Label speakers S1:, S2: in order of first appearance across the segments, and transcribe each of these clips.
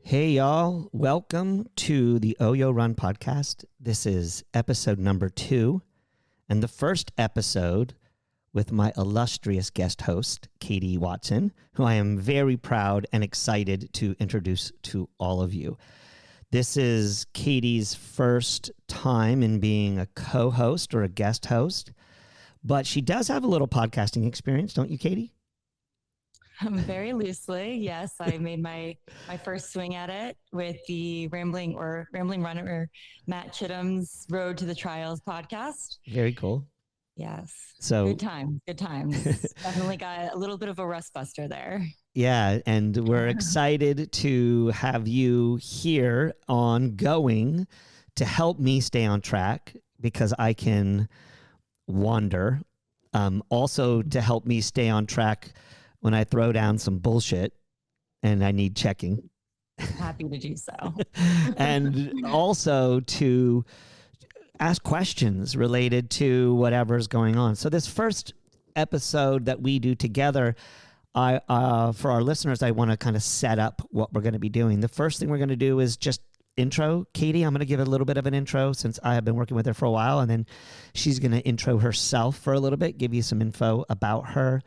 S1: Hey, y'all. Welcome to the OYO Run podcast. This is episode number 2, and the first episode with my illustrious guest host, Katie Watson, who I am very proud and excited to introduce to all of you. This is Katie's first time in being a co-host or a guest host, but she does have a little podcasting experience, don't you, Katie?
S2: Very loosely, yes. I made my first swing at it with the Rambling Runner, Matt Chittum's Road to the Trials podcast.
S1: Very cool.
S2: Yes.
S1: So
S2: good times. Definitely got a little bit of a rust buster there.
S1: Yeah, and we're excited to have you here ongoing to help me stay on track because I can wander. Also to help me stay on track when I throw down some bullshit and I need checking.
S2: Happy to do so.
S1: And also to ask questions related to whatever's going on. So this first episode that we do together, for our listeners, I want to kind of set up what we're going to be doing. The first thing we're going to do is just intro Katie. I'm going to give a little bit of an intro since I have been working with her for a while, and then she's going to intro herself for a little bit, give you some info about her.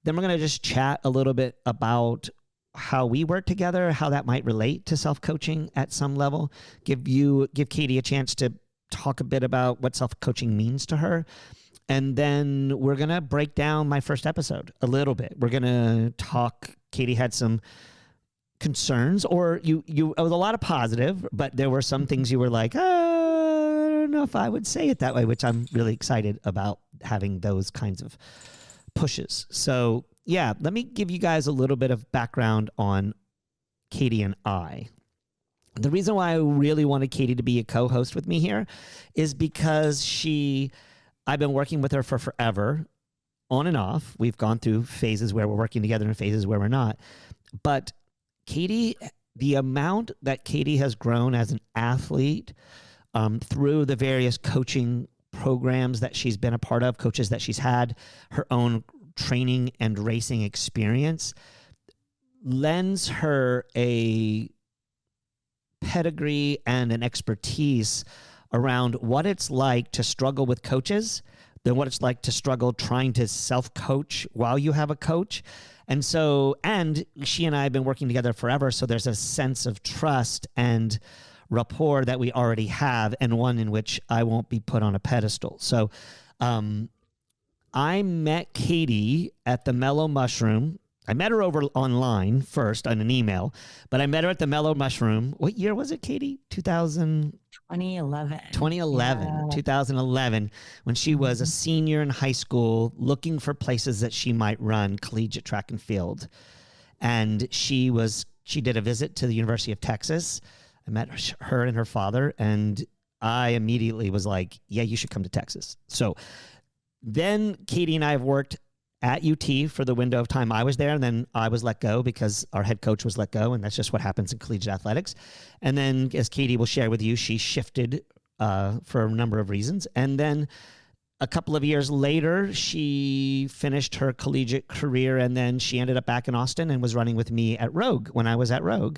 S1: Then we're going to just chat a little bit about how we work together, how that might relate to self-coaching at some level. Give Katie a chance to talk a bit about what self-coaching means to her. And then we're going to break down my first episode a little bit. We're going to talk. Katie had some concerns, or it was a lot of positive, but there were some things you were like, I don't know if I would say it that way, which I'm really excited about having those kinds of pushes. So yeah, let me give you guys a little bit of background on Katie and I. The reason why I really wanted Katie to be a co-host with me here is because I've been working with her for forever, on and off. We've gone through phases where we're working together and phases where we're not. But Katie, the amount that Katie has grown as an athlete through the various coaching programs that she's been a part of, coaches that she's had, her own training and racing experience, lends her a pedigree and an expertise around what it's like to struggle with coaches, then what it's like to struggle trying to self-coach while you have a coach. And she and I have been working together forever, so there's a sense of trust and rapport that we already have, and one in which I won't be put on a pedestal. So I met Katie at the Mellow Mushroom. I met her over online first on an email, but I met her at the Mellow Mushroom. What year was it, Katie?
S2: 2011.
S1: 2011, when she was a senior in high school looking for places that she might run collegiate track and field. And she did a visit to the University of Texas. I met her and her father, and I immediately was like, yeah, you should come to Texas. So then Katie and I have worked at UT for the window of time I was there, and then I was let go because our head coach was let go, and that's just what happens in collegiate athletics. And then, as Katie will share with you, she shifted for a number of reasons. And then a couple of years later, she finished her collegiate career, and then she ended up back in Austin and was running with me at Rogue when I was at Rogue.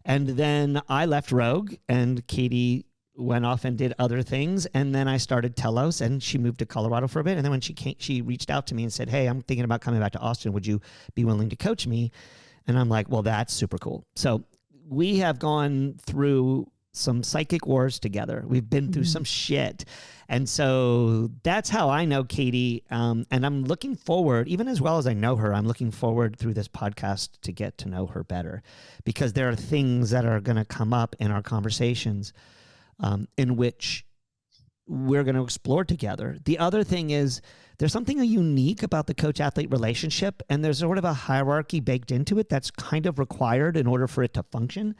S1: And then I left Rogue, and Katie went off and did other things. And then I started Telos, and she moved to Colorado for a bit. And then when she reached out to me and said, hey, I'm thinking about coming back to Austin. Would you be willing to coach me? And I'm like, well, that's super cool. So we have gone through some psychic wars together. We've been through some shit. And so that's how I know Katie. And I'm looking forward, even as well as I know her, I'm looking forward through this podcast to get to know her better, because there are things that are going to come up in our conversations in which we're going to explore together. The other thing is there's something unique about the coach-athlete relationship, and there's sort of a hierarchy baked into it that's kind of required in order for it to function.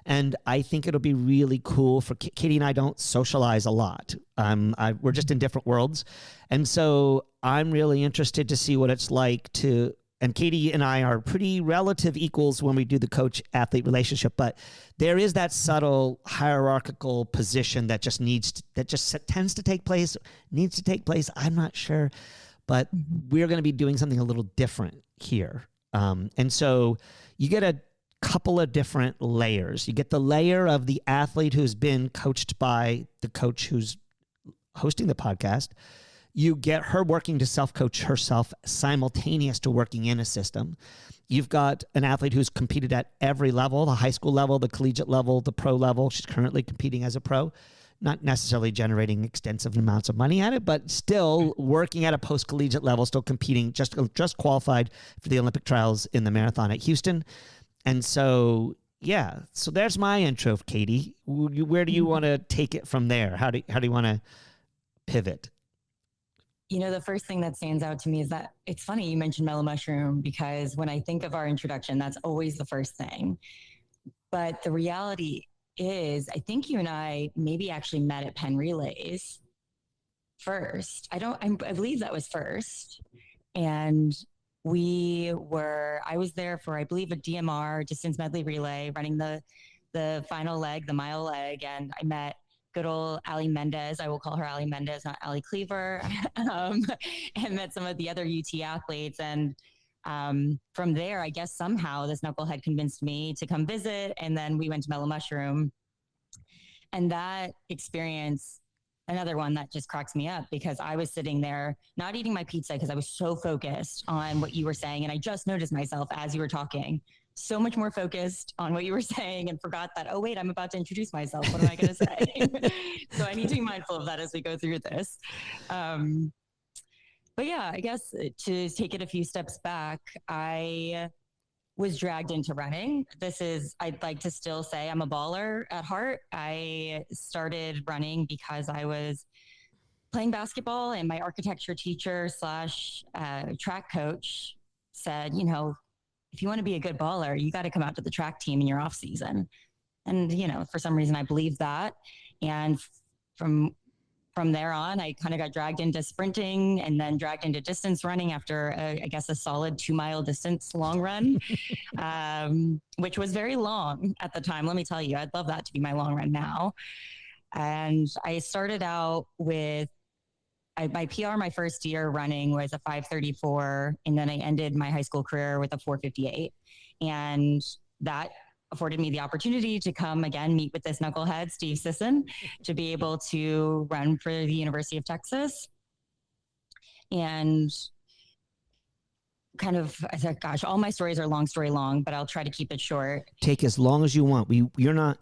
S1: And I think it'll be really cool for Katie and I don't socialize a lot. We're just in different worlds. And so I'm really interested to see what it's like to, and Katie and I are pretty relative equals when we do the coach-athlete relationship, but there is that subtle hierarchical position that just tends to take place, needs to take place. I'm not sure, but we're going to be doing something a little different here. And so you get a couple of different layers. You get the layer of the athlete who's been coached by the coach who's hosting the podcast. You get her working to self-coach herself simultaneous to working in a system. You've got an athlete who's competed at every level, the high school level, the collegiate level, the pro level. She's currently competing as a pro, not necessarily generating extensive amounts of money at it, but still working at a post-collegiate level, still competing, just qualified for the Olympic trials in the marathon at Houston. And so, yeah, so there's my intro, Katie. Where do you want to take it from there? How do you want to pivot?
S2: You know, the first thing that stands out to me is that it's funny you mentioned Mellow Mushroom, because when I think of our introduction, that's always the first thing. But the reality is, I think you and I maybe actually met at Penn Relays first. I believe that was first. And I was there for, I believe, a DMR, distance medley relay, running the final leg, the mile leg. And I met good old Ali Mendez. I will call her Ali Mendez, not Ali Cleaver. And met some of the other UT athletes. And from there, I guess somehow this knucklehead convinced me to come visit. And then we went to Mellow Mushroom. And that experience, another one that just cracks me up, because I was sitting there not eating my pizza because I was so focused on what you were saying. And I just noticed myself as you were talking, so much more focused on what you were saying, and forgot that, oh, wait, I'm about to introduce myself. What am I going to say? So I need to be mindful of that as we go through this. But yeah, I guess to take it a few steps back, I was dragged into running. I'd like to still say I'm a baller at heart. I started running because I was playing basketball, and my architecture teacher / track coach said, you know, if you want to be a good baller, you got to come out to the track team in your off season. And, you know, for some reason I believed that. And from there on, I kind of got dragged into sprinting, and then dragged into distance running after, I guess, a solid 2-mile distance long run, which was very long at the time. Let me tell you, I'd love that to be my long run now. And I started out with my PR my first year running was a 5:34, and then I ended my high school career with a 4:58. And that afforded me the opportunity to come again, meet with this knucklehead, Steve Sisson, to be able to run for the University of Texas. And kind of, I thought, gosh, all my stories are long story long, but I'll try to keep it short.
S1: Take as long as you want. You're not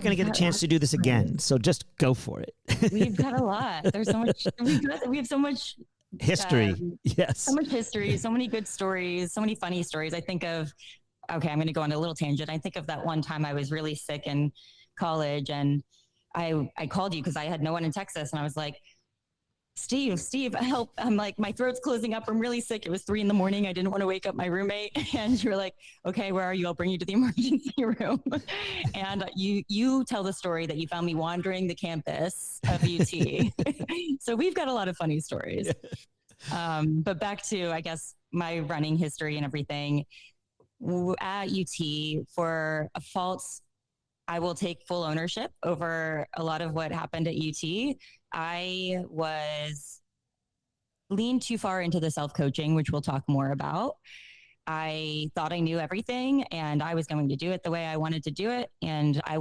S1: going to get a chance to do this again. So just go for it.
S2: We've got a lot. There's so much, we have so much
S1: history. Yes.
S2: So much history, so many good stories, so many funny stories. I think of, okay, I'm going to go on a little tangent. I think of that one time I was really sick in college, and I called you because I had no one in Texas, and I was like, Steve, help. I'm like, my throat's closing up. I'm really sick. It was 3 a.m. I didn't want to wake up my roommate. And you were like, okay, where are you? I'll bring you to the emergency room. And you tell the story that you found me wandering the campus of UT. So we've got a lot of funny stories. But back to, I guess, my running history and everything. At UT, for a fault, I will take full ownership over a lot of what happened at UT. I was leaned too far into the self-coaching, which we'll talk more about. I thought I knew everything, and I was going to do it the way I wanted to do it. And I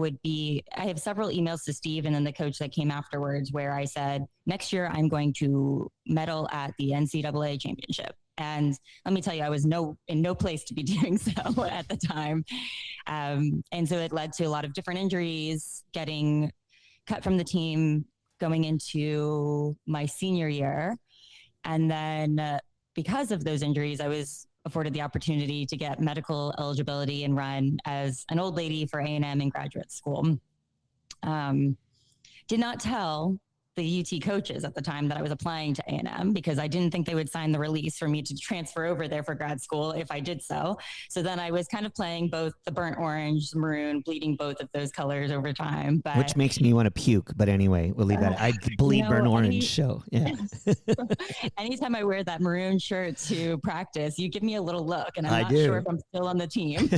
S2: have several emails to Steve and then the coach that came afterwards where I said, next year I'm going to medal at the NCAA championship. And let me tell you, I was in no place to be doing so at the time. And so it led to a lot of different injuries, getting cut from the team going into my senior year. And then because of those injuries, I was afforded the opportunity to get medical eligibility and run as an old lady for A&M in graduate school. Did not tell the UT coaches at the time that I was applying to A&M, because I didn't think they would sign the release for me to transfer over there for grad school if I did so. So then I was kind of playing both the burnt orange, maroon, bleeding both of those colors over time. But
S1: which makes me want to puke. But anyway, we'll leave that. I bleed burnt orange. So yeah.
S2: Anytime I wear that maroon shirt to practice, you give me a little look, and I'm not sure if I'm still on the team.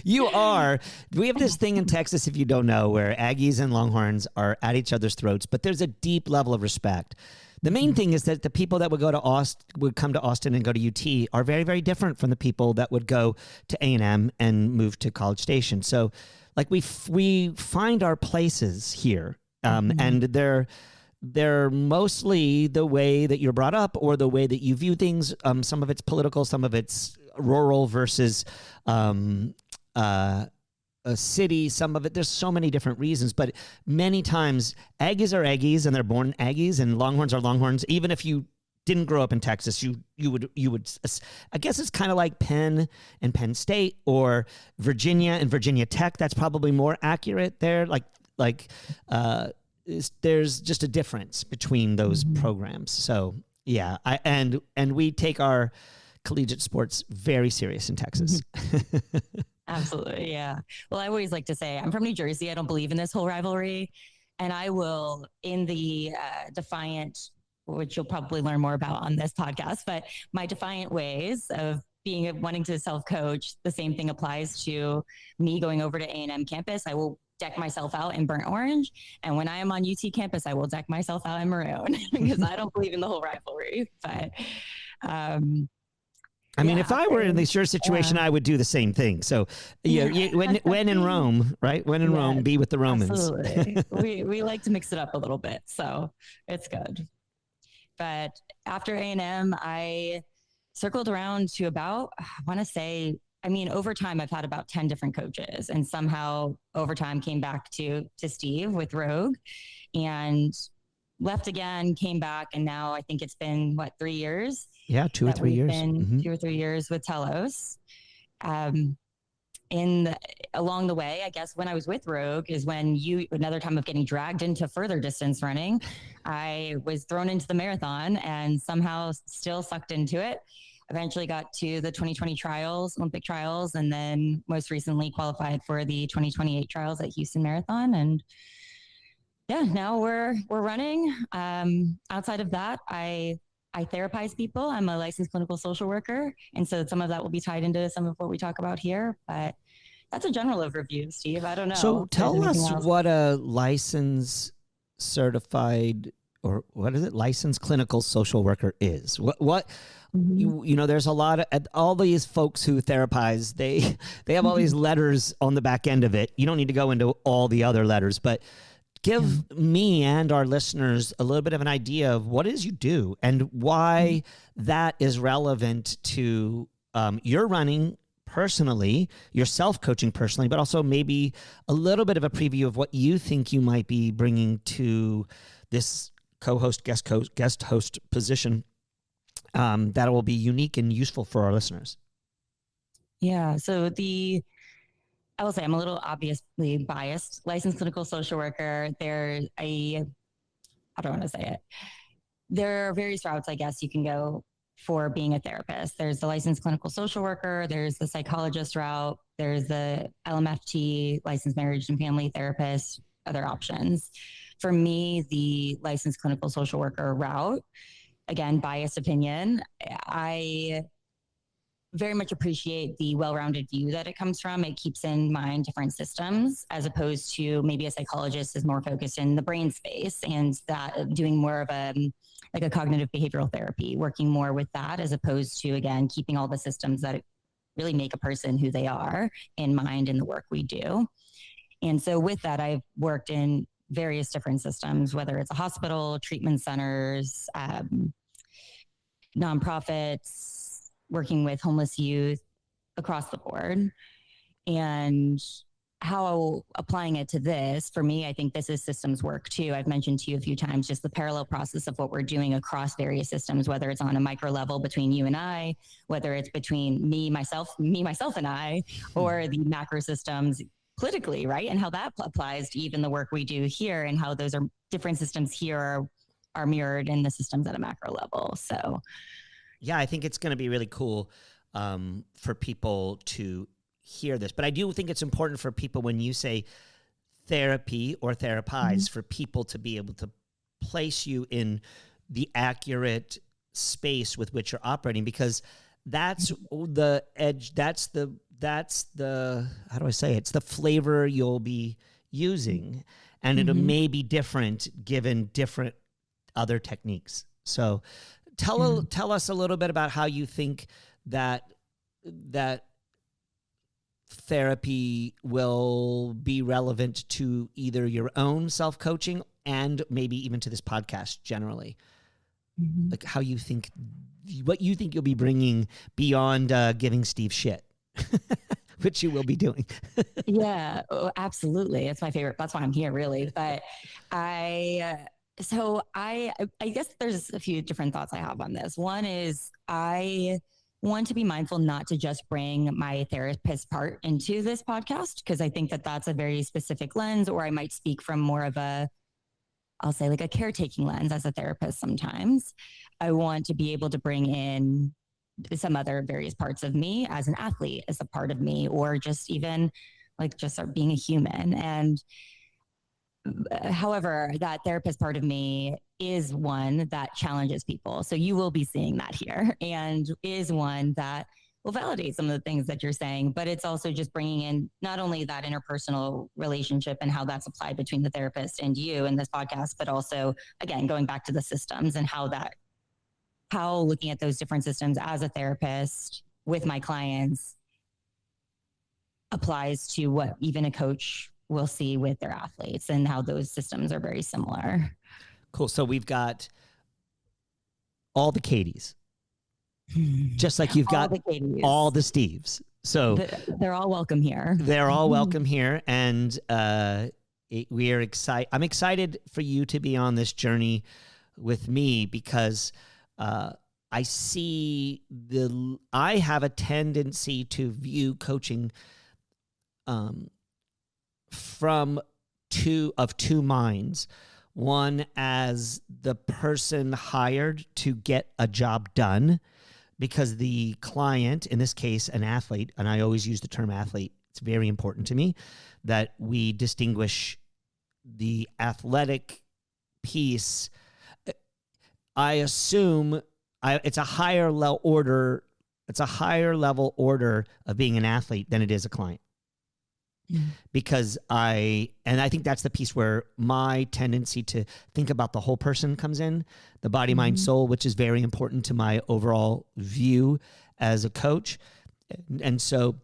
S1: You are. We have this thing in Texas, if you don't know, where Aggies and Longhorns are at each other's throats, but there's a deep level of respect. The main thing is that the people that would go to would come to Austin and go to UT are very, very different from the people that would go to A&M and move to College Station. So, like we find our places here, and they're mostly the way that you're brought up or the way that you view things. Some of it's political, some of it's rural versus a city, some of it, there's so many different reasons, but many times Aggies are Aggies and they're born Aggies, and Longhorns are Longhorns. Even if you didn't grow up in Texas, you would, I guess it's kind of like Penn and Penn State, or Virginia and Virginia Tech. That's probably more accurate there. There's just a difference between those programs. So yeah, and we take our collegiate sports very serious in Texas.
S2: Absolutely. Yeah. Well, I always like to say I'm from New Jersey. I don't believe in this whole rivalry. And I will, in the defiant, which you'll probably learn more about on this podcast, but my defiant ways of wanting to self-coach, the same thing applies to me going over to A&M campus. I will deck myself out in burnt orange. And when I am on UT campus, I will deck myself out in maroon because I don't believe in the whole rivalry. But
S1: I mean, if I were in your situation, I would do the same thing. So, when in Rome, right? When in Rome, be with the Romans.
S2: Absolutely. we like to mix it up a little bit, so it's good. But after A&M, I circled around to about, I want to say, I mean, over time, I've had about 10 different coaches, and somehow over time came back to Steve with Rogue, and left again, came back, and now I think it's been 3 years.
S1: Yeah, 2 or 3 years.
S2: 2 or 3 years with Telos. Along the way, I guess when I was with Rogue is when another time of getting dragged into further distance running, I was thrown into the marathon and somehow still sucked into it. Eventually got to the 2020 trials, Olympic trials, and then most recently qualified for the 2028 trials at Houston Marathon. And yeah, now we're running. Outside of that, I therapize people. I'm a licensed clinical social worker. And so some of that will be tied into some of what we talk about here. But that's a general overview, Steve. I don't know.
S1: So tell us what a licensed certified, or what is it? Licensed clinical social worker is. What there's a lot of all these folks who therapize, they have all these letters on the back end of it. You don't need to go into all the other letters, but give me and our listeners a little bit of an idea of what it is you do and why that is relevant to your running personally, your self-coaching personally, but also maybe a little bit of a preview of what you think you might be bringing to this co-host, guest host position that will be unique and useful for our listeners.
S2: Yeah, so I will say I'm a little obviously biased. Licensed clinical social worker. How do I want to say it? There are various routes, I guess, you can go for being a therapist. There's the licensed clinical social worker. There's the psychologist route. There's the LMFT, licensed marriage and family therapist, other options. For me, the licensed clinical social worker route, again, biased opinion, I very much appreciate the well-rounded view that it comes from. It keeps in mind different systems, as opposed to maybe a psychologist is more focused in the brain space and that doing more of a cognitive behavioral therapy, working more with that, as opposed to, again, keeping all the systems that really make a person who they are in mind in the work we do. And so with that, I've worked in various different systems, whether it's a hospital, treatment centers, nonprofits, working with homeless youth across the board. And how applying it to this, for me, I think this is systems work too. I've mentioned to you a few times just the parallel process of what we're doing across various systems, whether it's on a micro level between you and I, whether it's between me, myself and I, or the macro systems politically, right? And how that applies to even the work we do here, and how those are different systems here are mirrored in the systems at a macro level. So
S1: yeah, I think it's going to be really cool for people to hear this. But I do think it's important for people, when you say therapy or therapize, for people to be able to place you in the accurate space with which you're operating, because that's the edge. That's the how do I say it? It's the flavor you'll be using, and it may be different given different other techniques. So tell us a little bit about how you think that therapy will be relevant to either your own self-coaching and maybe even to this podcast generally. Like how you think, what you think you'll be bringing beyond giving Steve shit, which you will be doing.
S2: Yeah, absolutely. It's my favorite. That's why I'm here, really. But I guess there's a few different thoughts I have on this. One is I want to be mindful not to just bring my therapist part into this podcast, because I think that that's a very specific lens, or I might speak from more of I'll say like a caretaking lens as a therapist sometimes. I want to be able to bring in some other various parts of me as an athlete, as a part of me, or just even like just being a human. And however, that therapist part of me is one that challenges people. So you will be seeing that here, and is one that will validate some of the things that you're saying, but it's also just bringing in not only that interpersonal relationship and how that's applied between the therapist and you in this podcast, but also, again, going back to the systems and how looking at those different systems as a therapist with my clients applies to what even a coach will see with their athletes, and how those systems are very similar.
S1: Cool. So we've got all the Katies. Just like you've got all the Steves. So
S2: they're all welcome here.
S1: They're all welcome here. And we are excited. I'm excited for you to be on this journey with me, because I have a tendency to view coaching from two minds. One as the person hired to get a job done, because the client, in this case, an athlete, and I always use the term athlete, it's very important to me that we distinguish the athletic piece. I assume it's a higher level order. It's a higher level order of being an athlete than it is a client. Because I think that's the piece where my tendency to think about the whole person comes in, the body, mind, soul, which is very important to my overall view as a coach. And so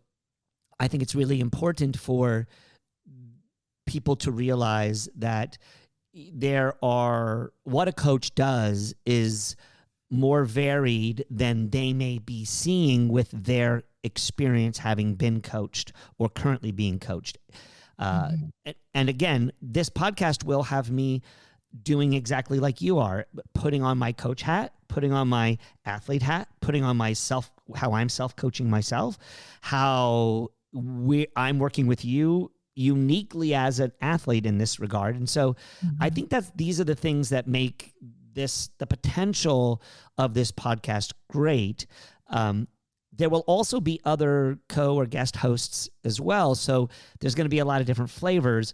S1: I think it's really important for people to realize that what a coach does is more varied than they may be seeing with their experience having been coached or currently being coached. And again, this podcast will have me doing exactly like you are, putting on my coach hat, putting on my athlete hat, putting on how I'm self-coaching myself, how I'm working with you uniquely as an athlete in this regard. And so I think these are the things that make the potential of this podcast great. There will also be other or guest hosts as well. So there's going to be a lot of different flavors.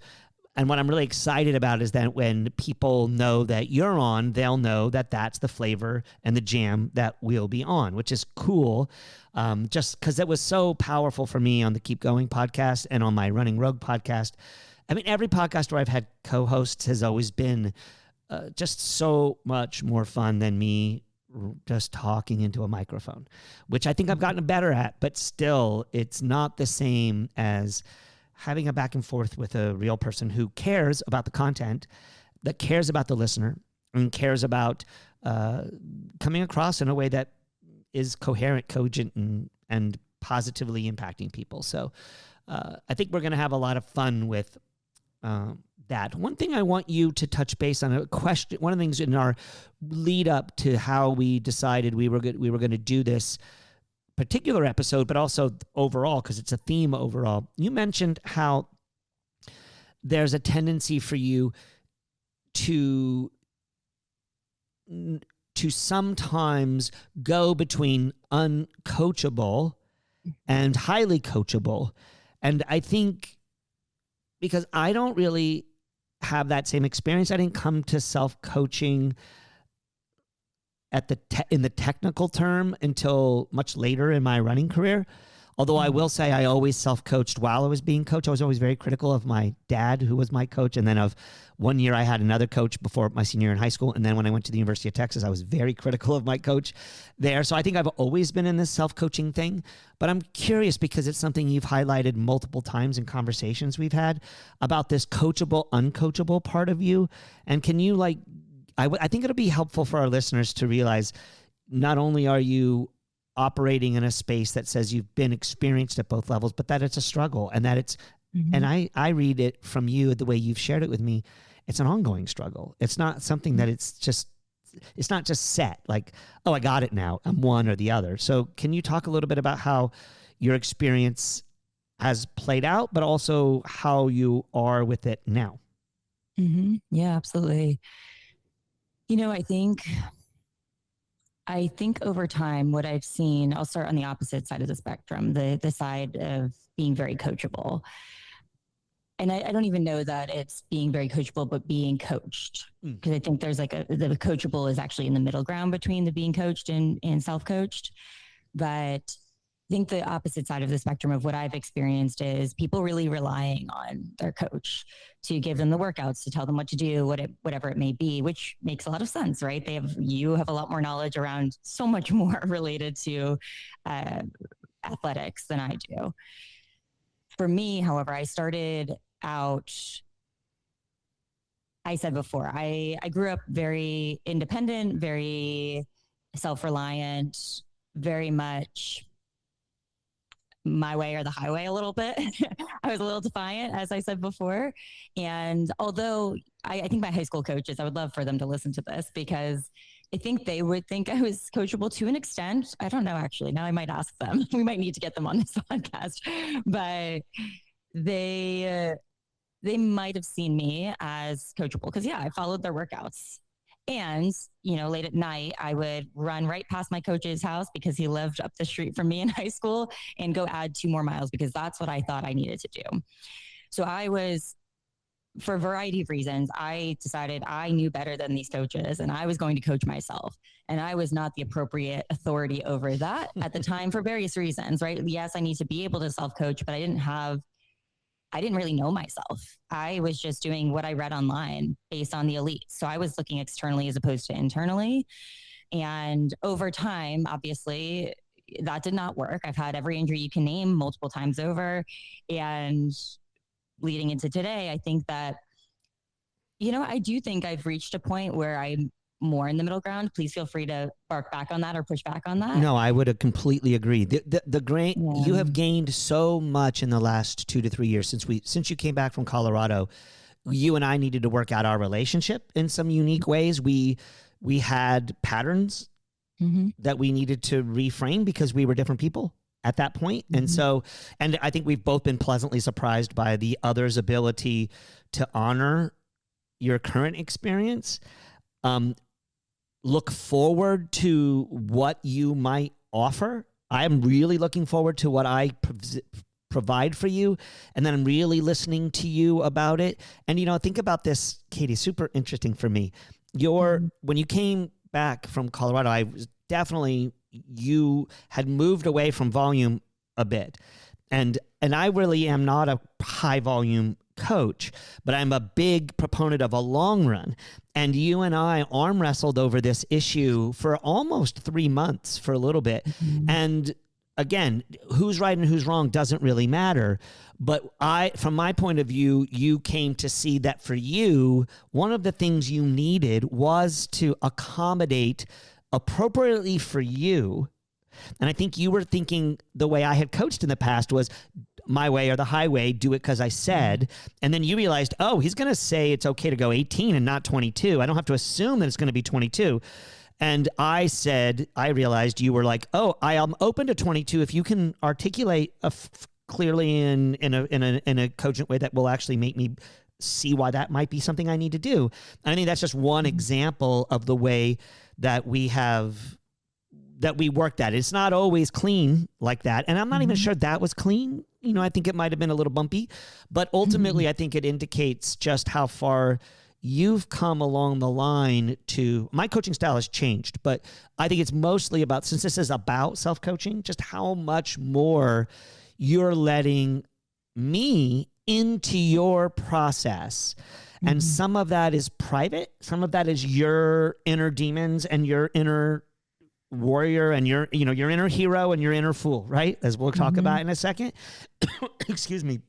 S1: And what I'm really excited about is that when people know that you're on, they'll know that that's the flavor and the jam that we'll be on, which is cool. Just because it was so powerful for me on the Keep Going podcast and on my Running Rogue podcast. I mean, every podcast where I've had co-hosts has always been just so much more fun than me just talking into a microphone, which I think I've gotten better at, but still it's not the same as having a back and forth with a real person who cares about the content, that cares about the listener, and cares about coming across in a way that is coherent, cogent, and positively impacting people. So I think we're going to have a lot of fun with that. One thing I want you to touch base on, a question, one of the things in our lead up to how we decided we were going to do this particular episode, but also overall, because it's a theme overall. You mentioned how there's a tendency for you to sometimes go between uncoachable and highly coachable. And I think because I don't really have that same experience, I didn't come to self-coaching in the technical term until much later in my running career. Although I will say I always self-coached while I was being coached. I was always very critical of my dad, who was my coach. And then of one year I had another coach before my senior year in high school. And then when I went to the University of Texas, I was very critical of my coach there. So I think I've always been in this self-coaching thing. But I'm curious because it's something you've highlighted multiple times in conversations we've had about this coachable, uncoachable part of you. And can you I think it'll be helpful for our listeners to realize not only are you operating in a space that says you've been experienced at both levels, but that it's a struggle and that it's, and I read it from you the way you've shared it with me. It's an ongoing struggle. It's not something that it's not just set like, oh, I got it now. I'm one or the other. So can you talk a little bit about how your experience has played out, but also how you are with it now?
S2: Yeah, absolutely. I think over time, what I've seen, I'll start on the opposite side of the spectrum, the side of being very coachable. And I don't even know that it's being very coachable, but being coached. Because I think there's the coachable is actually in the middle ground between the being coached and self-coached. But I think the opposite side of the spectrum of what I've experienced is people really relying on their coach to give them the workouts, to tell them what to do, whatever it may be, which makes a lot of sense, right? You have a lot more knowledge around so much more related to athletics than I do. For me, however, I started out, I said before, I grew up very independent, very self-reliant, very much my way or the highway a little bit. I was a little defiant, as I said before. And although I think my high school coaches, I would love for them to listen to this because I think they would think I was coachable to an extent. I don't know, actually. Now I might ask them. We might need to get them on this podcast. But they might have seen me as coachable because, yeah, I followed their workouts. And, late at night, I would run right past my coach's house because he lived up the street from me in high school and go add 2 more miles because that's what I thought I needed to do. So for a variety of reasons, I decided I knew better than these coaches and I was going to coach myself. And I was not the appropriate authority over that at the time for various reasons, right? Yes, I need to be able to self-coach, but I didn't really know myself. I was just doing what I read online based on the elite. So I was looking externally as opposed to internally. And over time, obviously, that did not work. I've had every injury you can name multiple times over. And leading into today, I think that, I do think I've reached a point where I'm more in the middle ground. Please feel free to bark back on that or push back on that.
S1: No, I would completely agree. You have gained so much in the last 2 to 3 years since you came back from Colorado. You and I needed to work out our relationship in some unique ways. We had patterns that we needed to reframe because we were different people at that point. And I think we've both been pleasantly surprised by the other's ability to honor your current experience. Look forward to what you might offer. I'm really looking forward to what I provide for you. And then I'm really listening to you about it. And, think about this, Katie, super interesting for me. When you came back from Colorado, you had moved away from volume a bit. And I really am not a high volume coach, but I'm a big proponent of a long run. And you and I arm wrestled over this issue for almost 3 months for a little bit. And again, who's right and who's wrong doesn't really matter. But from my point of view, you came to see that for you, one of the things you needed was to accommodate appropriately for you. And I think you were thinking the way I had coached in the past was my way or the highway, do it because I said. And then you realized, oh, he's going to say it's okay to go 18 and not 22. I don't have to assume that it's going to be 22. And I realized you were like, oh, I am open to 22 if you can articulate clearly in a cogent way that will actually make me see why that might be something I need to do. And I think that's just one example of the way that we worked at it. It's not always clean like that. And I'm not even sure that was clean. I think it might have been a little bumpy, but ultimately I think it indicates just how far you've come along the line to, my coaching style has changed, but I think it's mostly about, since this is about self-coaching, just how much more you're letting me into your process. And some of that is private. Some of that is your inner demons and your inner warrior and your inner hero and your inner fool, right? As we'll talk about in a second. Excuse me.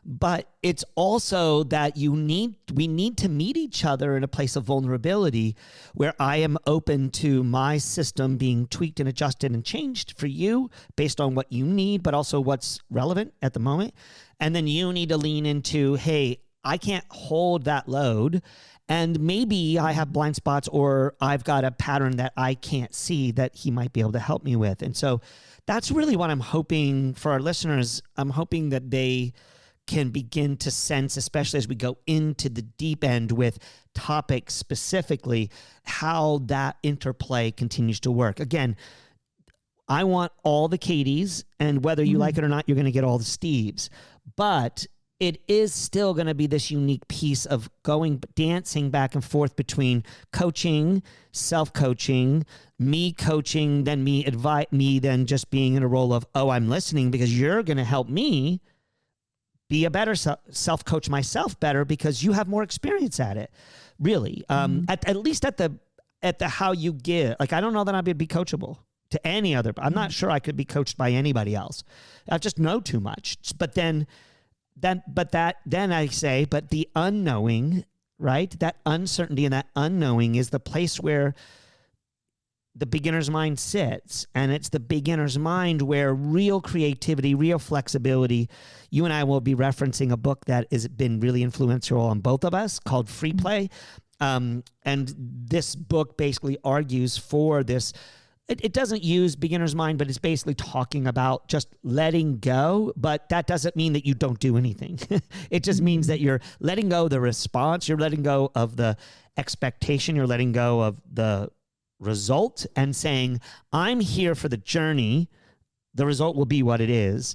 S1: But it's also that we need to meet each other in a place of vulnerability where I am open to my system being tweaked and adjusted and changed for you based on what you need, but also what's relevant at the moment. And then you need to lean into, hey, I can't hold that load. And maybe I have blind spots, or I've got a pattern that I can't see that he might be able to help me with. And so that's really what I'm hoping for our listeners. I'm hoping that they can begin to sense, especially as we go into the deep end with topics specifically, how that interplay continues to work. Again, I want all the Katies, and whether you like it or not, you're going to get all the Steves. But it is still going to be this unique piece of dancing back and forth between coaching, self-coaching, me coaching, then me then just being in a role of, oh, I'm listening because you're going to help me be a better self-coach myself better because you have more experience at it, really. At least at the how you give. Like, I don't know that I'd be coachable to any other. I'm not sure I could be coached by anybody else. I just know too much. But then I say, but the unknowing, right? That uncertainty and that unknowing is the place where the beginner's mind sits, and it's the beginner's mind where real creativity, real flexibility. You and I will be referencing a book that has been really influential on both of us called Free Play. And this book basically argues for this. It doesn't use beginner's mind, but it's basically talking about just letting go. But that doesn't mean that you don't do anything. It just means that you're letting go of the response. You're letting go of the expectation. You're letting go of the result and saying, I'm here for the journey. The result will be what it is.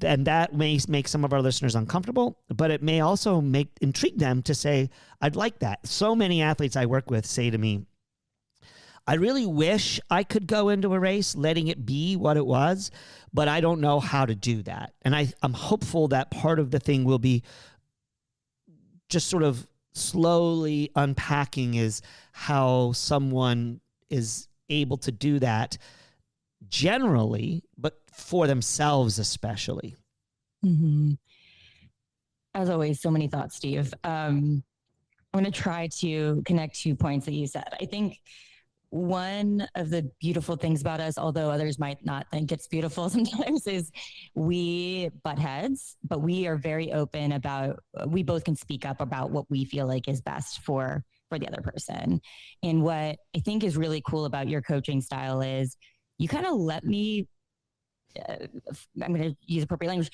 S1: And that may make some of our listeners uncomfortable, but it may also intrigue them to say, I'd like that. So many athletes I work with say to me, I really wish I could go into a race letting it be what it was, but I don't know how to do that. And I'm hopeful that part of the thing will be just sort of slowly unpacking is how someone is able to do that generally, but for themselves especially.
S2: As always, so many thoughts, Steve. I'm going to try to connect 2 points that you said. I think one of the beautiful things about us, although others might not think it's beautiful sometimes, is we butt heads, but we are very open about, we both can speak up about what we feel like is best for the other person. And what I think is really cool about your coaching style is you kind of let me, I'm going to use appropriate language,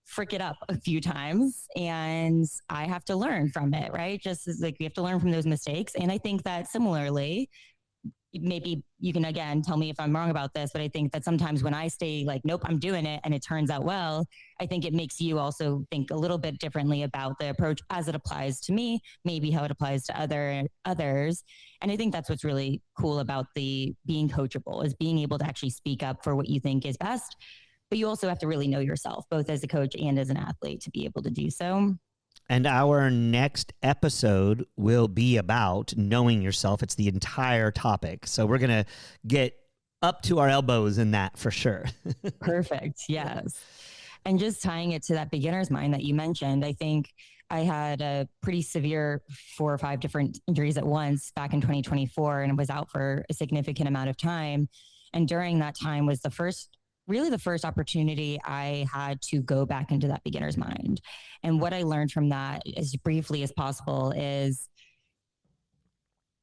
S2: frick it up a few times, and I have to learn from it, right? Just as like we have to learn from those mistakes. And I think that similarly, maybe you can, again, tell me if I'm wrong about this, but I think that sometimes when I stay like, nope, I'm doing it, and it turns out well, I think it makes you also think a little bit differently about the approach as it applies to me, maybe how it applies to others. And I think that's what's really cool about the being coachable, is being able to actually speak up for what you think is best. But you also have to really know yourself, both as a coach and as an athlete, to be able to do so.
S1: And our next episode will be about knowing yourself. It's the entire topic. So we're going to get up to our elbows in that for sure.
S2: Perfect. Yes. And just tying it to that beginner's mind that you mentioned, I think I had a pretty severe 4 or 5 different injuries at once back in 2024, and was out for a significant amount of time. And during that time was the first opportunity I had to go back into that beginner's mind. And what I learned from that, as briefly as possible, is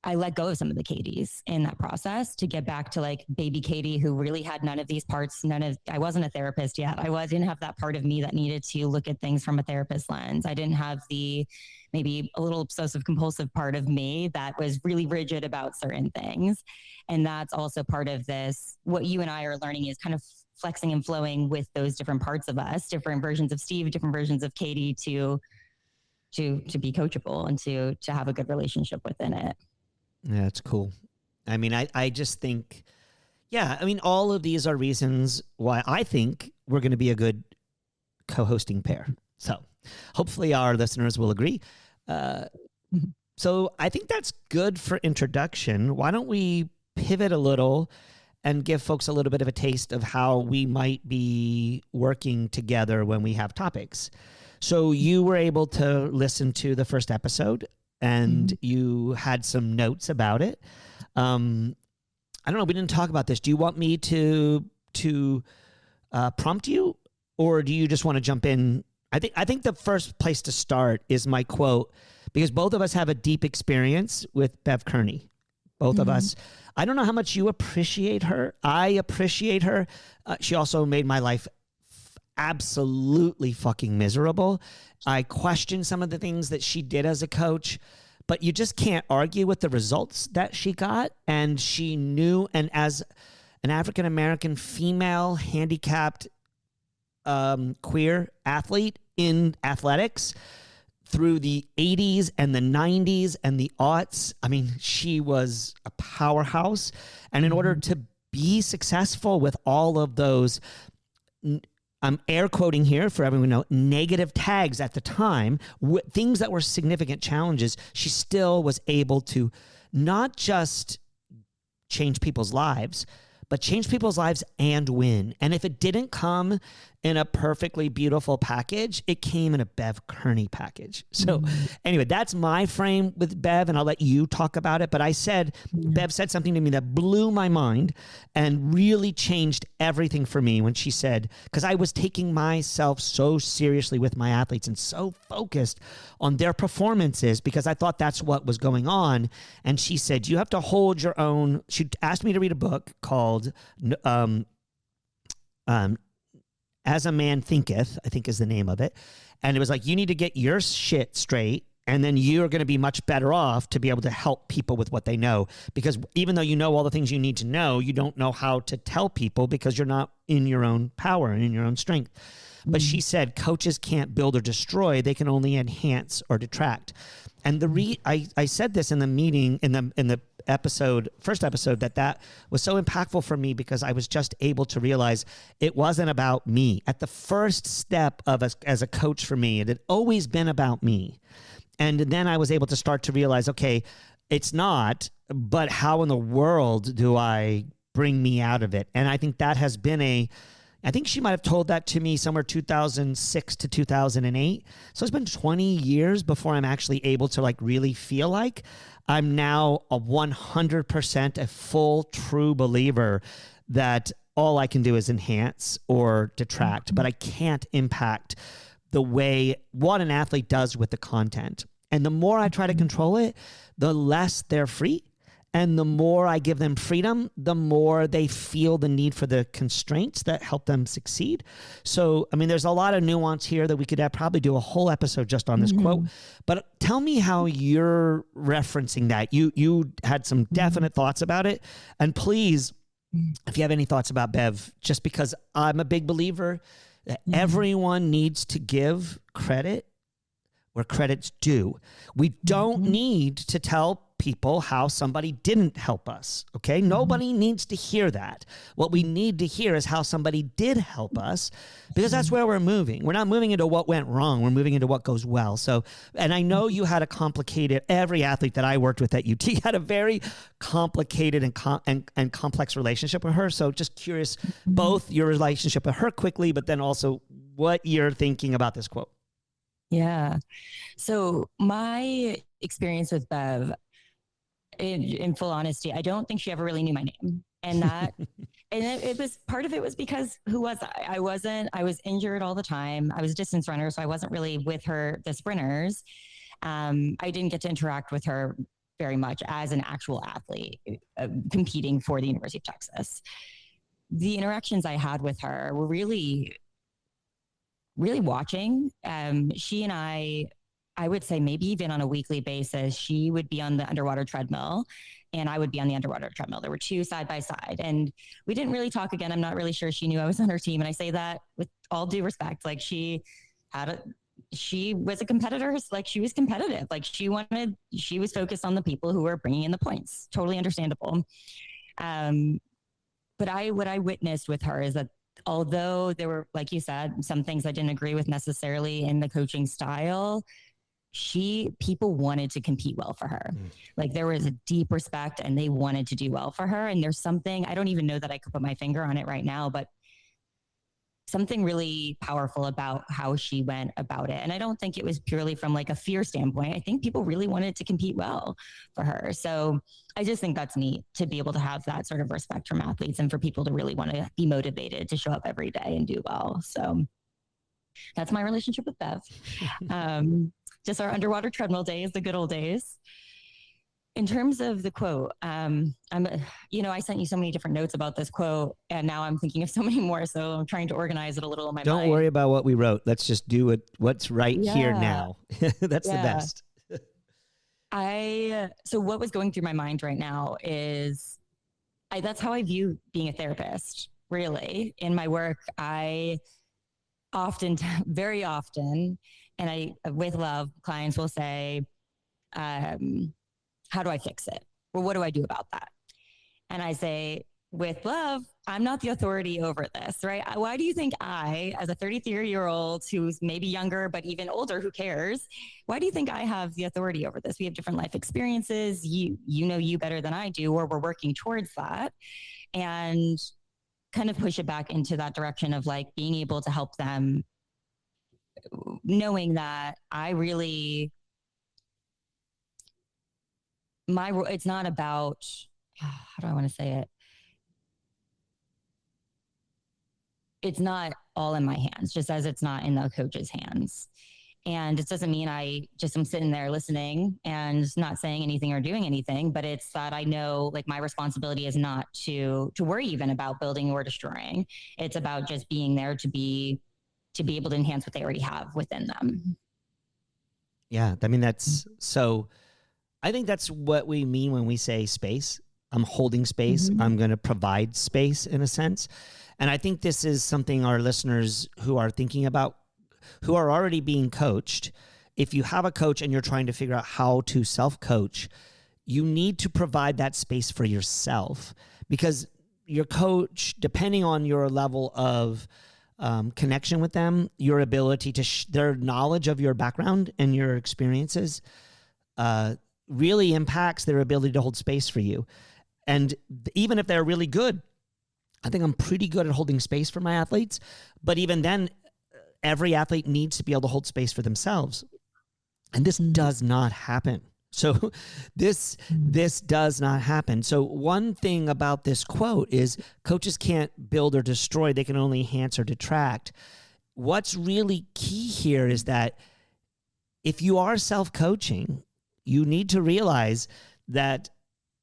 S2: I let go of some of the Katies in that process to get back to like baby Katie, who really had none of these parts. I wasn't a therapist yet. Didn't have that part of me that needed to look at things from a therapist lens. I didn't have the maybe a little obsessive compulsive part of me that was really rigid about certain things. And that's also part of this. What you and I are learning is kind of flexing and flowing with those different parts of us, different versions of Steve, different versions of Katie, to to be coachable and to have a good relationship within it.
S1: Yeah, that's cool. I mean, I just think, yeah, I mean, all of these are reasons why I think we're going to be a good co-hosting pair. So hopefully our listeners will agree. So I think that's good for introduction. Why don't we pivot a little and give folks a little bit of a taste of how we might be working together when we have topics. So you were able to listen to the first episode and you had some notes about it. I don't know. We didn't talk about this. Do you want me to prompt you, or do you just want to jump in? I think the first place to start is my quote, because both of us have a deep experience with Bev Kearney. Both of us. I don't know how much you appreciate her. I appreciate her. She also made my life absolutely fucking miserable. I question some of the things that she did as a coach, but you just can't argue with the results that she got. And she knew, and as an African-American female handicapped queer athlete in athletics through the 80s and the 90s and the aughts, I mean, she was a powerhouse. And in order to be successful with all of those, I'm air quoting here for everyone to know, negative tags at the time, things that were significant challenges, she still was able to not just change people's lives, but change people's lives and win. And if it didn't come in a perfectly beautiful package, it came in a Bev Kearney package. So anyway, that's my frame with Bev, and I'll let you talk about it. But I said, Bev said something to me that blew my mind and really changed everything for me when she said, because I was taking myself so seriously with my athletes and so focused on their performances because I thought that's what was going on. And she said, you have to hold your own. She asked me to read a book called As a Man Thinketh, I think is the name of it. And it was like, you need to get your shit straight, and then you're going to be much better off to be able to help people with what they know. Because even though you know all the things you need to know, you don't know how to tell people because you're not in your own power and in your own strength. But she said, coaches can't build or destroy. They can only enhance or detract. And I said this in the meeting, in the first episode, that was so impactful for me because I was just able to realize it wasn't about me. At the first step as a coach for me, it had always been about me. And then I was able to start to realize, okay, it's not, but how in the world do I bring me out of it? And I think that has been I think she might have told that to me somewhere 2006 to 2008. So it's been 20 years before I'm actually able to like really feel like I'm now a 100% a full true believer that all I can do is enhance or detract, but I can't impact the way what an athlete does with the content. And the more I try to control it, the less they're free. And the more I give them freedom, the more they feel the need for the constraints that help them succeed. So, I mean, there's a lot of nuance here that we could probably do a whole episode just on this quote. But tell me how you're referencing that. You had some definite thoughts about it. And please, if you have any thoughts about Bev, just because I'm a big believer that everyone needs to give credit where credit's due. We don't need to tell people how somebody didn't help us, okay? Nobody needs to hear that. What we need to hear is how somebody did help us, because that's where we're moving. We're not moving into what went wrong. We're moving into what goes well. So, and I know you had a complicated, every athlete that I worked with at UT had a very complicated and complex relationship with her. So just curious, both your relationship with her quickly, but then also what you're thinking about this quote.
S2: Yeah. So my experience with Bev, in full honesty, I don't think she ever really knew my name. And that, and it was, part of it was because who was I? I was injured all the time. I was a distance runner, so I wasn't really with the sprinters. I didn't get to interact with her very much as an actual athlete competing for the University of Texas. The interactions I had with her were really watching. She and I would say maybe even on a weekly basis, she would be on the underwater treadmill and I would be on the underwater treadmill. There were two side by side and we didn't really talk again. I'm not really sure she knew I was on her team. And I say that with all due respect, like she she was a competitor. Like she was competitive. Like she was focused on the people who were bringing in the points. Totally understandable. But what I witnessed with her is that although there were, like you said, some things I didn't agree with necessarily in the coaching style, people wanted to compete well for her. Like there was a deep respect and they wanted to do well for her. And there's something, I don't even know that I could put my finger on it right now, but something really powerful about how she went about it. And I don't think it was purely from like a fear standpoint. I think people really wanted to compete well for her. So I just think that's neat to be able to have that sort of respect from athletes and for people to really want to be motivated to show up every day and do well. So that's my relationship with Bev. Just our underwater treadmill days, the good old days. In terms of the quote, I sent you so many different notes about this quote, and now I'm thinking of so many more. So I'm trying to organize it a little in my mind.
S1: Don't worry about what we wrote. Let's just do what's right here now. That's the best.
S2: So what was going through my mind right now is that's how I view being a therapist, really. In my work, I very often, and with love, clients will say, how do I fix it? Well, what do I do about that? And I say, with love, I'm not the authority over this, right? Why do you think I, as a 33-year-old who's maybe younger, but even older, who cares? Why do you think I have the authority over this? We have different life experiences. You know you better than I do, or we're working towards that. And kind of push it back into that direction of like being able to help them, knowing that I really, it's not about, how do I want to say it? It's not all in my hands, just as it's not in the coach's hands. And it doesn't mean I just am sitting there listening and not saying anything or doing anything, but it's that I know like my responsibility is not to worry even about building or destroying. It's about just being there to be able to enhance what they already have within them.
S1: Yeah. I mean, I think that's what we mean when we say space. I'm holding space. Mm-hmm. I'm going to provide space in a sense. And I think this is something our listeners who are thinking about, who are already being coached, if you have a coach and you're trying to figure out how to self-coach, you need to provide that space for yourself, because your coach, depending on your level of connection with them, your ability to their knowledge of your background and your experiences really impacts their ability to hold space for you. And even if they're really good, I think I'm pretty good at holding space for my athletes. But even then, every athlete needs to be able to hold space for themselves. And this does not happen. So this does not happen. So one thing about this quote is coaches can't build or destroy. They can only enhance or detract. What's really key here is that if you are self-coaching, you need to realize that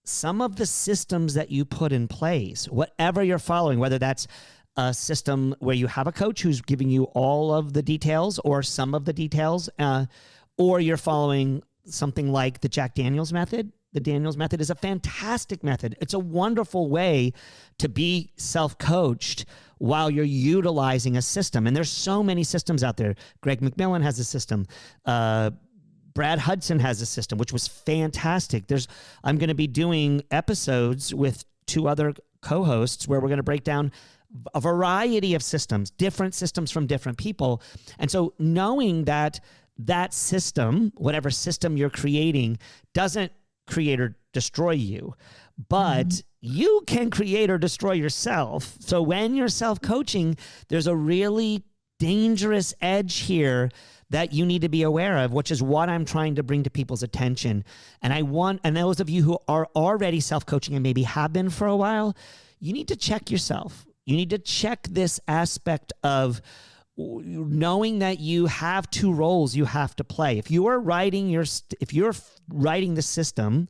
S1: some of the systems that you put in place, whatever you're following, whether that's a system where you have a coach who's giving you all of the details or some of the details, or you're following something like the Jack Daniels method. The Daniels method is a fantastic method. It's a wonderful way to be self-coached while you're utilizing a system. And there's so many systems out there. Greg McMillan has a system. Brad Hudson has a system, which was fantastic. I'm going to be doing episodes with 2 other co-hosts where we're going to break down a variety of systems, different systems from different people. And so knowing that system, whatever system you're creating, doesn't create or destroy you, but you can create or destroy yourself. So when you're self-coaching, there's a really dangerous edge here that you need to be aware of, which is what I'm trying to bring to people's attention. And those of you who are already self-coaching and maybe have been for a while, you need to check yourself. You need to check this aspect of knowing that you have 2 roles you have to play. If you're writing the system,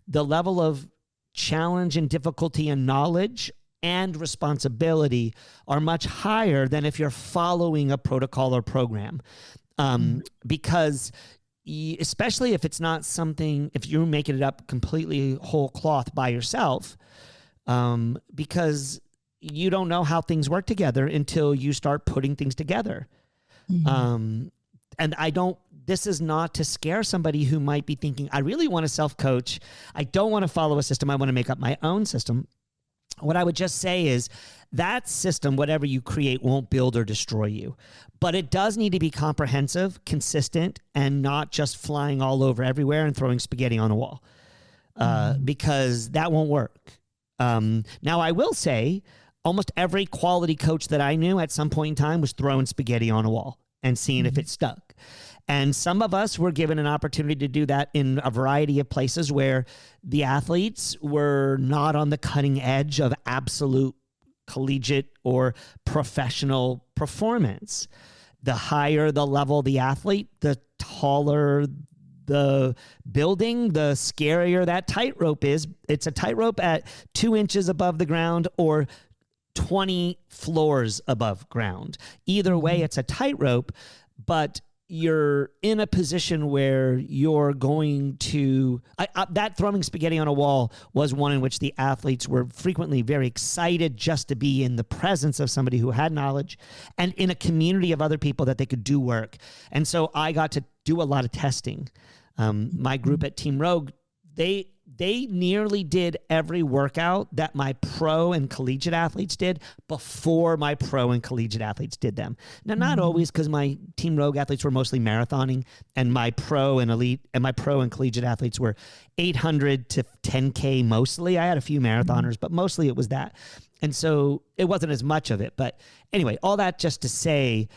S1: the level of challenge and difficulty and knowledge and responsibility are much higher than if you're following a protocol or program. Because especially if it's not something, if you're making it up completely whole cloth by yourself, because you don't know how things work together until you start putting things together. And and I don't, this is not to scare somebody who might be thinking, I really want to self-coach. I don't want to follow a system. I want to make up my own system. What I would just say is that system, whatever you create, won't build or destroy you. But it does need to be comprehensive, consistent, and not just flying all over everywhere and throwing spaghetti on a wall, because that won't work. Now, I will say almost every quality coach that I knew at some point in time was throwing spaghetti on a wall and seeing if it stuck. And some of us were given an opportunity to do that in a variety of places where the athletes were not on the cutting edge of absolute collegiate or professional performance. The higher the level the athlete, the taller the building, the scarier that tightrope is. It's a tightrope at 2 inches above the ground or 20 floors above ground. Either way, it's a tightrope, but you're in a position where you're going to... that throwing spaghetti on a wall was one in which the athletes were frequently very excited just to be in the presence of somebody who had knowledge and in a community of other people that they could do work. And so I got to do a lot of testing. My group at Team Rogue, they nearly did every workout that my pro and collegiate athletes did before my pro and collegiate athletes did them. Now, not always, because my Team Rogue athletes were mostly marathoning, and my pro and collegiate athletes were 800 to 10K mostly. I had a few marathoners, but mostly it was that. And so it wasn't as much of it. But anyway, all that just to say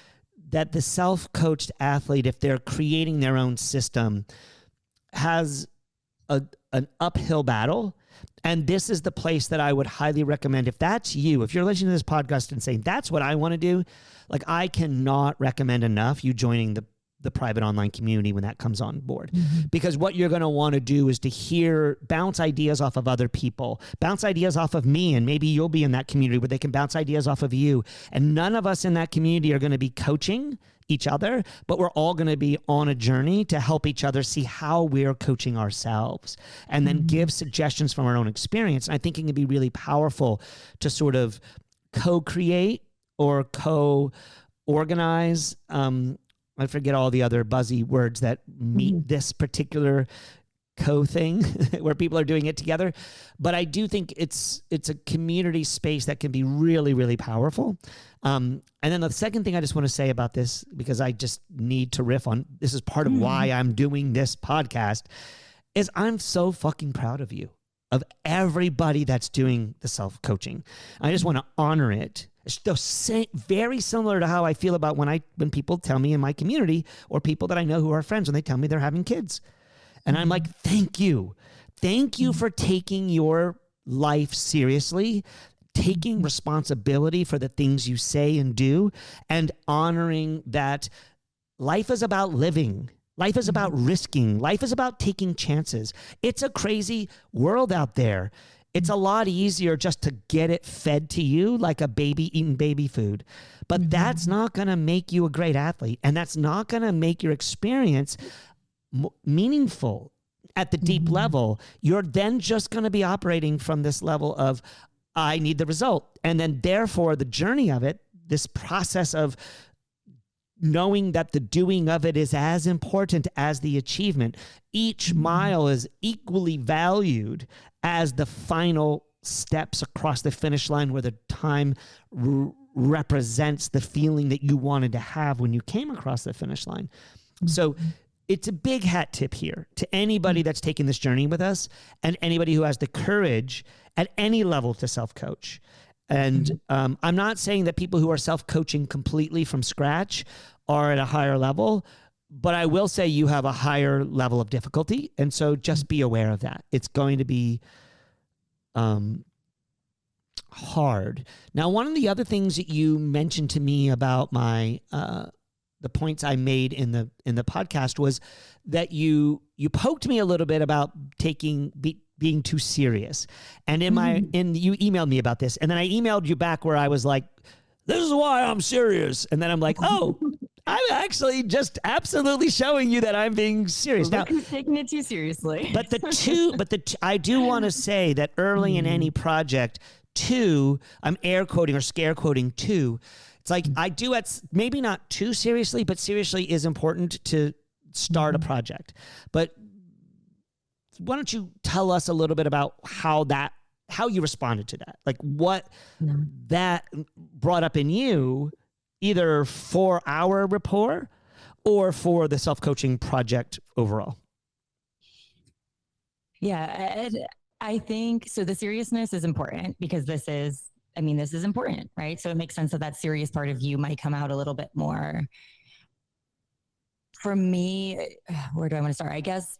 S1: that the self-coached athlete, if they're creating their own system, has an uphill battle. And this is the place that I would highly recommend. If that's you, if you're listening to this podcast and saying, that's what I want to do, like, I cannot recommend enough you joining the private online community when that comes on board. Because what you're going to want to do is to bounce ideas off of other people, bounce ideas off of me, and maybe you'll be in that community where they can bounce ideas off of you. And none of us in that community are going to be coaching each other, but we're all going to be on a journey to help each other see how we're coaching ourselves and then give suggestions from our own experience. And I think it can be really powerful to sort of co-create or co-organize. I forget all the other buzzy words that meet this particular co-thing where people are doing it together. But I do think it's a community space that can be really, really powerful. And then the second thing I just want to say about this, because I just need to riff on, this is part of why I'm doing this podcast, is I'm so fucking proud of you, of everybody that's doing the self-coaching. I just want to honor it. It's very similar to how I feel about when people tell me in my community or people that I know who are friends, when they tell me they're having kids. And I'm like, thank you. Thank you for taking your life seriously, taking responsibility for the things you say and do, and honoring that life is about living. Life is about risking. Life is about taking chances. It's a crazy world out there. It's a lot easier just to get it fed to you like a baby eating baby food. But that's not going to make you a great athlete. And that's not going to make your experience meaningful at the deep level. You're then just going to be operating from this level of, I need the result. And then therefore the journey of it, this process of knowing that the doing of it is as important as the achievement. Each mile is equally valued as the final steps across the finish line, where the time represents the feeling that you wanted to have when you came across the finish line. So it's a big hat tip here to anybody that's taking this journey with us, and anybody who has the courage at any level to self-coach. And I'm not saying that people who are self-coaching completely from scratch are at a higher level, but I will say you have a higher level of difficulty. And so just be aware of that. It's going to be hard. Now, one of the other things that you mentioned to me about my the points I made in the podcast was that you poked me a little bit about being too serious. And you emailed me about this, and then I emailed you back where I was like, this is why I'm serious. And then I'm like, oh, I'm actually just absolutely showing you that I'm being serious.
S2: Look who's taking it too seriously.
S1: But I do want to say that early in any project, I'm air quoting or scare quoting too, It's like I do it maybe not too seriously, but seriously is important to start a project. But why don't you tell us a little bit about how you responded to that? Like what that brought up in you, either for our rapport or for the self-coaching project overall.
S2: Yeah, I think so. The seriousness is important because this is important, right? So it makes sense that serious part of you might come out a little bit more. For me, where do I want to start? I guess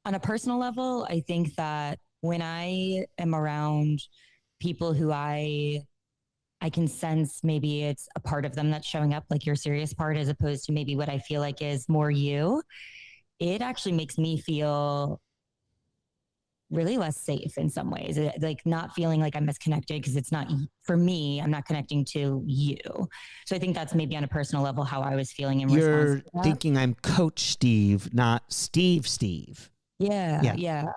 S2: on a personal level, I think that when I am around people who I can sense maybe it's a part of them that's showing up, like your serious part, as opposed to maybe what I feel like is more you, it actually makes me feel really less safe in some ways, like not feeling like I'm disconnected because it's not for me. I'm not connecting to you. So I think that's maybe on a personal level how I was feeling in response
S1: You're
S2: to that.
S1: thinking I'm Coach Steve, not Steve.
S2: Yeah.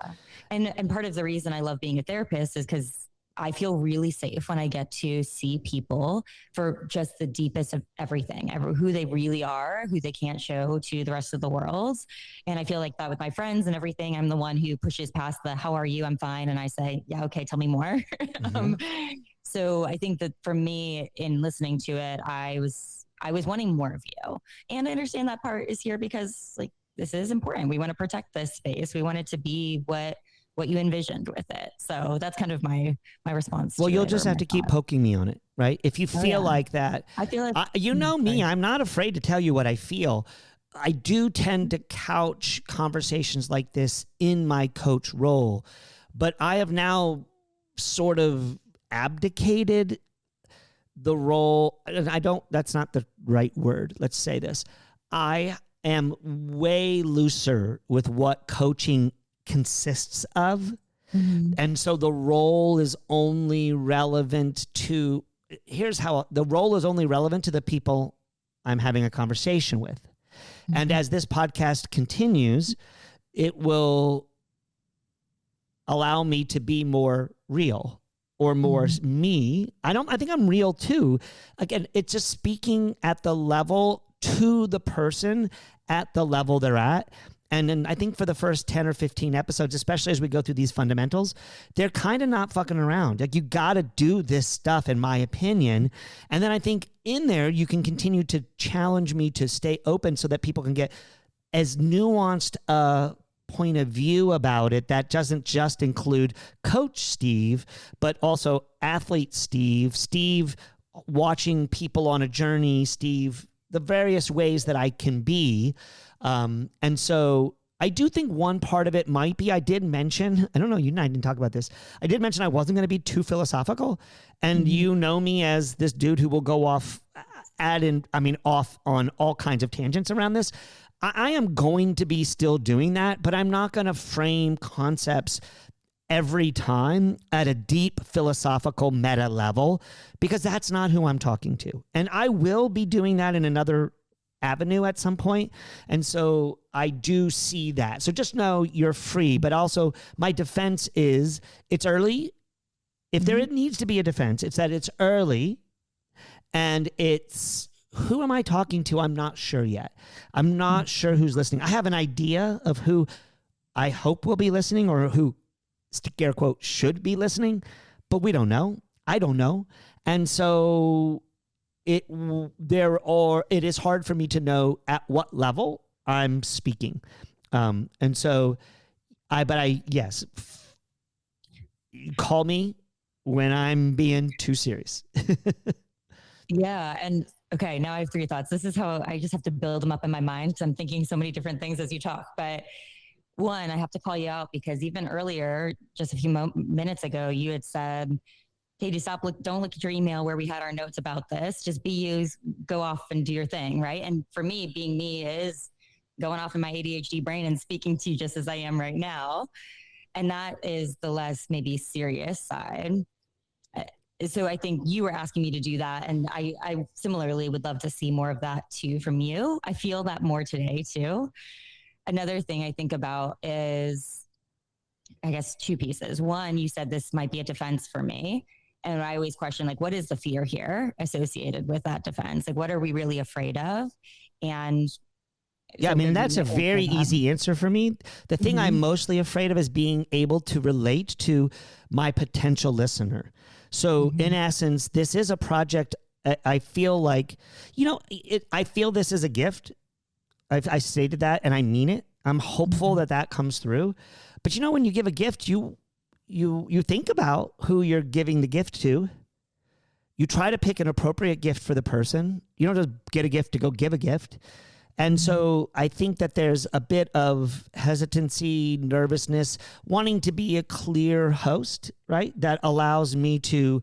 S2: And part of the reason I love being a therapist is because I feel really safe when I get to see people for just the deepest of everything, who they really are, who they can't show to the rest of the world. And I feel like that with my friends and everything. I'm the one who pushes past the, how are you? I'm fine. And I say, yeah, okay, tell me more. Mm-hmm. So I think that for me in listening to it, I was wanting more of you. And I understand that part is here because like, this is important. We want to protect this space. We want it to be what you envisioned with it. So that's kind of my response.
S1: Well, you'll just have to keep poking me on it, right? If you feel like that, I feel like, you know me, I'm not afraid to tell you what I feel. I do tend to couch conversations like this in my coach role, but I have now sort of abdicated the role. And that's not the right word. Let's say this. I am way looser with what coaching consists of. Mm-hmm. And so the role is only relevant to, here's how the role is only relevant to the people I'm having a conversation with. Mm-hmm. And as this podcast continues, it will allow me to be more real or more me. I think I'm real too. Again, it's just speaking at the level to the person at the level they're at. And then I think for the first 10 or 15 episodes, especially as we go through these fundamentals, they're kind of not fucking around. Like you got to do this stuff, in my opinion. And then I think in there, you can continue to challenge me to stay open so that people can get as nuanced a point of view about it that doesn't just include Coach Steve, but also athlete Steve watching people on a journey, Steve, the various ways that I can be. And so I do think one part of it might be, I did mention, I don't know, you and I didn't talk about this. I did mention I wasn't going to be too philosophical. And you know me as this dude who will go off on all kinds of tangents around this. I am going to be still doing that, but I'm not going to frame concepts every time at a deep philosophical meta level, because that's not who I'm talking to. And I will be doing that in another avenue at some point. And so I do see that. So just know you're free, but also my defense is it's early. If there needs to be a defense, it's that it's early and it's, who am I talking to? I'm not sure yet. I'm not sure who's listening. I have an idea of who I hope will be listening or who, scare quote, should be listening, but we don't know. I don't know. And so it is hard for me to know at what level I'm speaking. And so yes, call me when I'm being too serious.
S2: Yeah. And okay, now I have 3 thoughts. This is how I just have to build them up in my mind because I'm thinking so many different things as you talk. But one, I have to call you out because even earlier, just a few minutes ago, you had said, hey, don't look at your email where we had our notes about this. Just be you, go off and do your thing, right? And for me, being me is going off in my ADHD brain and speaking to you just as I am right now. And that is the less maybe serious side. So I think you were asking me to do that. And I similarly would love to see more of that too from you. I feel that more today too. Another thing I think about is, I guess, 2 pieces. One, you said this might be a defense for me. And I always question, like, what is the fear here associated with that defense? Like, what are we really afraid of? And
S1: yeah, I mean, that's a very easy answer for me. The thing I'm mostly afraid of is being able to relate to my potential listener. So in essence, this is a project. I feel like, I feel this is a gift. I stated that and I mean it. I'm hopeful that comes through. But when you give a gift, you think about who you're giving the gift to. You try to pick an appropriate gift for the person. You don't just get a gift to go give a gift. And so I think that there's a bit of hesitancy, nervousness, wanting to be a clear host, right? That allows me to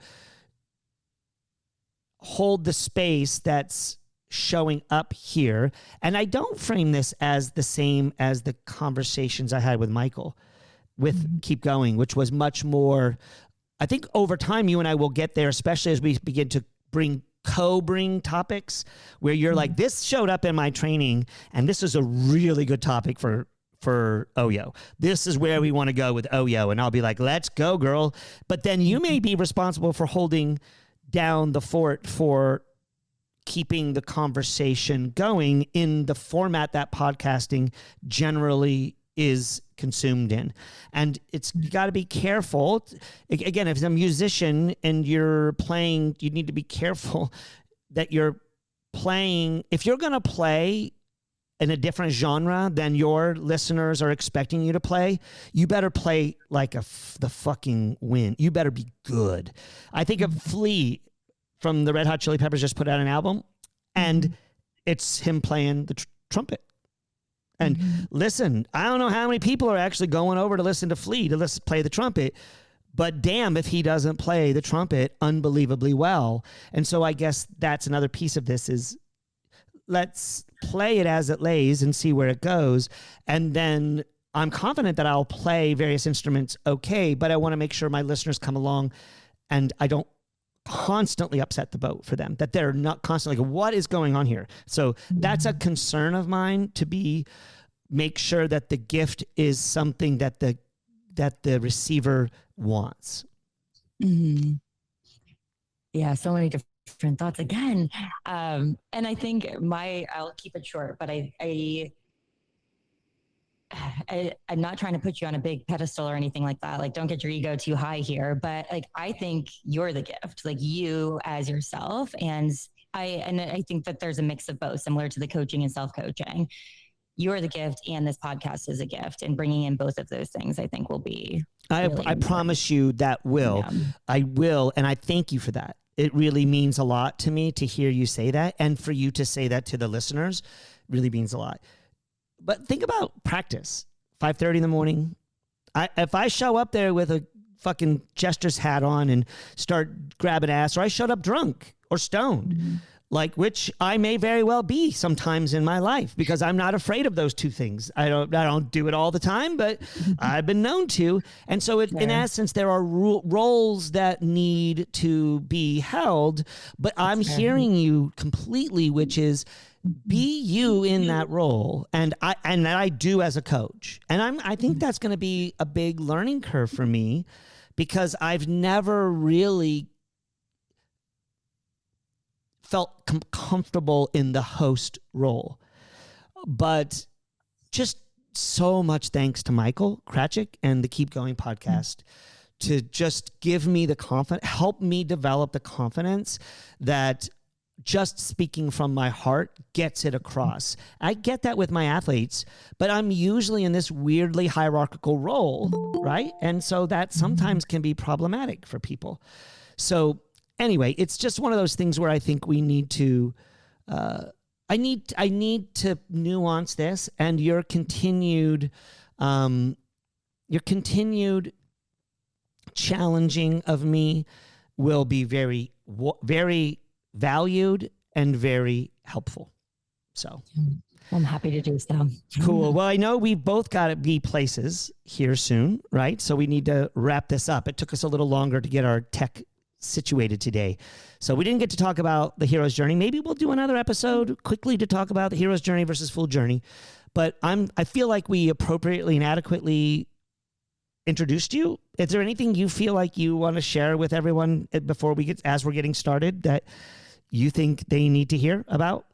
S1: hold the space that's showing up here. And I don't frame this as the same as the conversations I had with Michael with Keep Going, which was much more, I think over time, you and I will get there, especially as we begin to bring topics where you're like, this showed up in my training and this is a really good topic for OYO. This is where we want to go with OYO. And I'll be like, let's go, girl. But then you may be responsible for holding down the fort for keeping the conversation going in the format that podcasting generally is consumed in. And you got to be careful. Again, if it's a musician and you're playing, you need to be careful that you're playing. If you're going to play in a different genre than your listeners are expecting you to play, you better play like the fucking wind. You better be good. I think of Flea from the Red Hot Chili Peppers just put out an album, and it's him playing the trumpet. And listen, I don't know how many people are actually going over to listen to Flea to play the trumpet, but damn if he doesn't play the trumpet unbelievably well. And so I guess that's another piece of this is let's play it as it lays and see where it goes. And then I'm confident that I'll play various instruments okay, but I want to make sure my listeners come along and I don't constantly upset the boat for them, that they're not constantly like, what is going on here? So that's a concern of mine, to make sure that the gift is something that the receiver wants.
S2: Yeah, so many different thoughts again. And I think I'll keep it short, but I'm not trying to put you on a big pedestal or anything like that. Like, don't get your ego too high here. But like, I think you're the gift, like you as yourself. And I think that there's a mix of both, similar to the coaching and self-coaching. You're the gift, and this podcast is a gift. And bringing in both of those things, I think, will be.
S1: I promise you that will. Yeah. I will, and I thank you for that. It really means a lot to me to hear you say that, and for you to say that to the listeners really means a lot. But think about practice. 5:30 in the morning. If I show up there with a fucking jester's hat on and start grabbing ass, or I showed up drunk or stoned, which I may very well be sometimes in my life, because I'm not afraid of those two things. I don't do it all the time, but I've been known to. And so in essence, there are roles that need to be held, but I'm hearing you completely, which is, be you in that role, and I do as a coach, and I think that's going to be a big learning curve for me, because I've never really felt comfortable in the host role. But just so much thanks to Michael Krachik and the Keep Going podcast to just give me the confidence, help me develop the confidence that just speaking from my heart gets it across. I get that with my athletes, but I'm usually in this weirdly hierarchical role, right? And so that sometimes can be problematic for people. So anyway, it's just one of those things where I think we need to, I need to nuance this, and your continued challenging of me will be very, very valued and very helpful. So
S2: I'm happy to do so.
S1: Cool. Well, I know we both got to be places here soon, right? So we need to wrap this up. It took us a little longer to get our tech situated today. So we didn't get to talk about the hero's journey. Maybe we'll do another episode quickly to talk about the hero's journey versus full journey. But I feel like we appropriately and adequately introduced you. Is there anything you feel like you want to share with everyone before as we're getting started, that you think they need to hear about?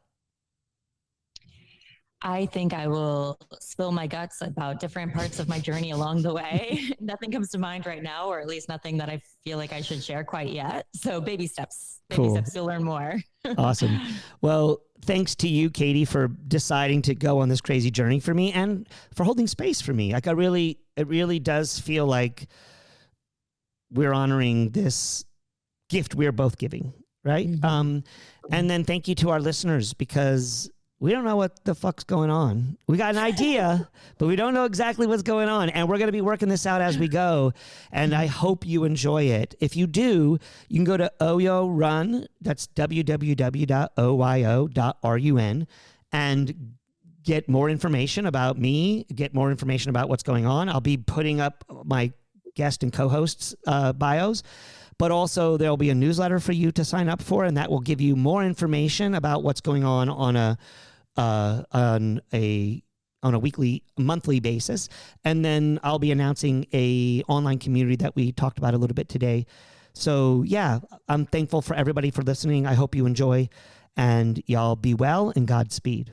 S2: I think I will spill my guts about different parts of my journey along the way. Nothing comes to mind right now, or at least nothing that I feel like I should share quite yet. So baby steps to learn more.
S1: Awesome. Well, thanks to you, Katie, for deciding to go on this crazy journey for me and for holding space for me. Like, it really does feel like we're honoring this gift we're both giving, right? Mm-hmm. And then thank you to our listeners, because we don't know what the fuck's going on. We got an idea, but we don't know exactly what's going on. And we're going to be working this out as we go. And I hope you enjoy it. If you do, you can go to Oyo Run. That's www.oyo.run, and get more information about me, get more information about what's going on. I'll be putting up my guest and co-hosts' bios. But also there'll be a newsletter for you to sign up for, and that will give you more information about what's going on a monthly basis. And then I'll be announcing a online community that we talked about a little bit today. So yeah, I'm thankful for everybody for listening. I hope you enjoy, and y'all be well, and Godspeed.